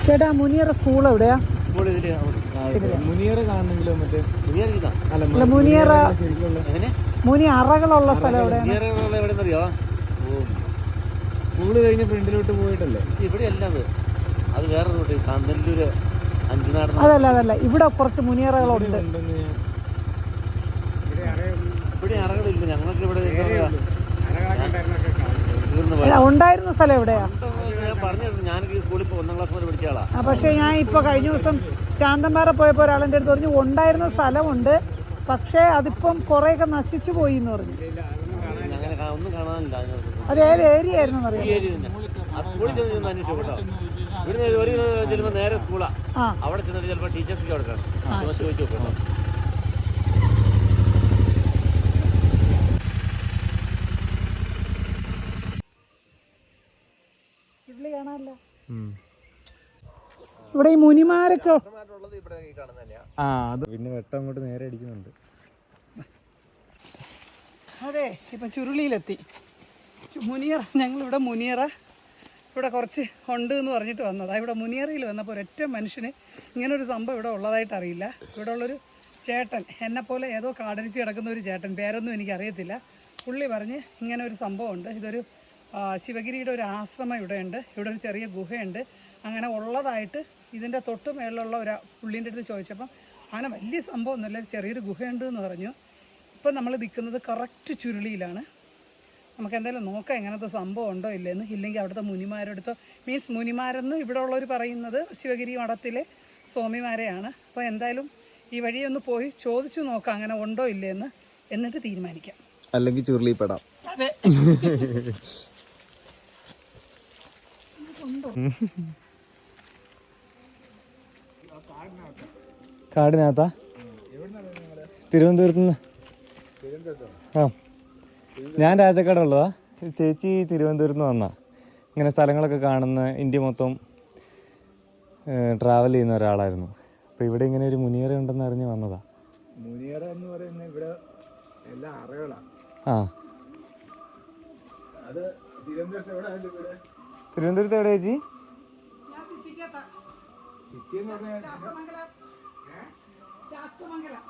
ചേട്ടാ മുനിയറ സ്കൂൾ എവിടെയാ? മുനിയറ കാണണമെങ്കിലോ മറ്റേ മുനി അറകളുള്ള സ്ഥലം എവിടെയാണ്? സ്കൂള് കഴിഞ്ഞ ഫ്രണ്ടിലോട്ട് പോയിട്ടല്ലേ? ഇവിടെയല്ല, അത് വേറെ റൂട്ട്. കാന്തല്ലൂര് അഞ്ചുനാട്. അതല്ല ഇവിടെ കുറച്ച് മുനിയറകളുണ്ട്. ഇവിടെ അറകളില്ല. ഞങ്ങൾക്ക് ഇവിടെ ഉണ്ടായിരുന്ന സ്ഥലം എവിടെയാ? ഞാൻ പറഞ്ഞു, ഞാൻ ഈ സ്കൂളിൽ 1ാം ക്ലാസ് വരെ പഠിച്ച ആളാ. പക്ഷെ ഞാൻ ഇപ്പൊ കഴിഞ്ഞ ദിവസം ശാന്തമ്പാറ പോയപ്പോ ഒരാളെന്റെ അടുത്ത് പറഞ്ഞു ഉണ്ടായിരുന്ന സ്ഥലമുണ്ട്, പക്ഷേ അതിപ്പം കുറെയൊക്കെ നശിച്ചു പോയി എന്ന് പറഞ്ഞു. അങ്ങനെ ഒന്നും കാണാനില്ല. അത് ഏത് ഏരിയ ആയിരുന്നു അറിയാം? സ്കൂളിൽ ചെന്ന് അന്വേഷിച്ചു കേട്ടോ. ഇവിടുന്ന് ഒരു ചെല്ലുമ്പോൾ നേരെ സ്കൂളാ. അവിടെ ചെന്നിട്ട് ചിലപ്പോൾ ടീച്ചേഴ്സിക്ക് അവിടെ കാണും. ചോദിച്ചു നോക്കട്ടോ. ഇവിടെ ഈ മുനിമാരൊക്കെ അത് പിന്നെ വെട്ടം അങ്ങോട്ട് നേരെ അടിക്കുന്നുണ്ട്. അതെ, ഇപ്പം ചുരുളിയിലെത്തി. മുനിയറ, ഞങ്ങളിവിടെ മുനിയറ ഇവിടെ കുറച്ച് ഉണ്ട് എന്ന് പറഞ്ഞിട്ട് വന്നതാണ്. ഇവിടെ മുനിയറയിൽ വന്നപ്പോൾ ഒരൊറ്റ മനുഷ്യന് ഇങ്ങനൊരു സംഭവം ഇവിടെ ഉള്ളതായിട്ട് അറിയില്ല. ഇവിടെ ഉള്ളൊരു ചേട്ടൻ, എന്നെപ്പോലെ ഏതോ കാടരിച്ച് കിടക്കുന്ന ഒരു ചേട്ടൻ, പേരൊന്നും എനിക്കറിയത്തില്ല, പുള്ളി പറഞ്ഞ് ഇങ്ങനെ ഒരു സംഭവമുണ്ട്. ഇതൊരു ശിവഗിരിയുടെ ഒരു ആശ്രമം ഇവിടെയുണ്ട്, ഇവിടെ ഒരു ചെറിയ ഗുഹയുണ്ട്, അങ്ങനെ ഉള്ളതായിട്ട് ഇതിൻ്റെ തൊട്ട് മേളിലുള്ള ഒരു പുള്ളീൻ്റെ അടുത്ത് ചോദിച്ചപ്പം അങ്ങനെ വലിയ സംഭവമൊന്നുമില്ല, ചെറിയൊരു ഗുഹയുണ്ട് എന്ന് പറഞ്ഞു. ഇപ്പം നമ്മൾ നിൽക്കുന്നത് കറക്റ്റ് ചുരുളിയിലാണ്. നമുക്ക് എന്തായാലും നോക്കാം എങ്ങനത്തെ സംഭവം ഉണ്ടോ ഇല്ലെന്ന്. ഇല്ലെങ്കിൽ അവിടുത്തെ മുനിമാരെടുത്ത്, മീൻസ് മുനിമാരെന്ന് ഇവിടെ ഉള്ളവർ പറയുന്നത് ശിവഗിരി മഠത്തിലെ സ്വാമിമാരെയാണ്. അപ്പോൾ എന്തായാലും ഈ വഴിയൊന്ന് പോയി ചോദിച്ചു നോക്കാം അങ്ങനെ ഉണ്ടോ ഇല്ലേന്ന്, എന്നിട്ട് തീരുമാനിക്കാം. അല്ലെങ്കിൽ ചുരുളിപ്പെടാം. അതെ. കാടിനകത്താ? തിരുവനന്തപുരത്ത് നിന്ന്. ആ, ഞാൻ രാജാക്കാടുള്ളതാ. ചേച്ചി തിരുവനന്തപുരത്ത് നിന്ന് വന്നാ. ഇങ്ങനെ സ്ഥലങ്ങളൊക്കെ കാണുന്ന, ഇന്ത്യ മൊത്തം ട്രാവൽ ചെയ്യുന്ന ഒരാളായിരുന്നു. അപ്പോൾ ഇവിടെ ഇങ്ങനെ ഒരു മുനിയറ ഉണ്ടെന്ന് അറിഞ്ഞ് വന്നതാ. മുനിയറ എന്ന് പറയുന്നത് ഇവിടെ എല്ലാ അറകളാണ്. ആ, അത് തിരുവനന്തപുരത്ത് എവിടെ? തിരുവനന്തപുരത്ത് എവിടെ ചേച്ചി? സിറ്റി എന്ന് പറഞ്ഞാൽ ശാസ്തമംഗലം.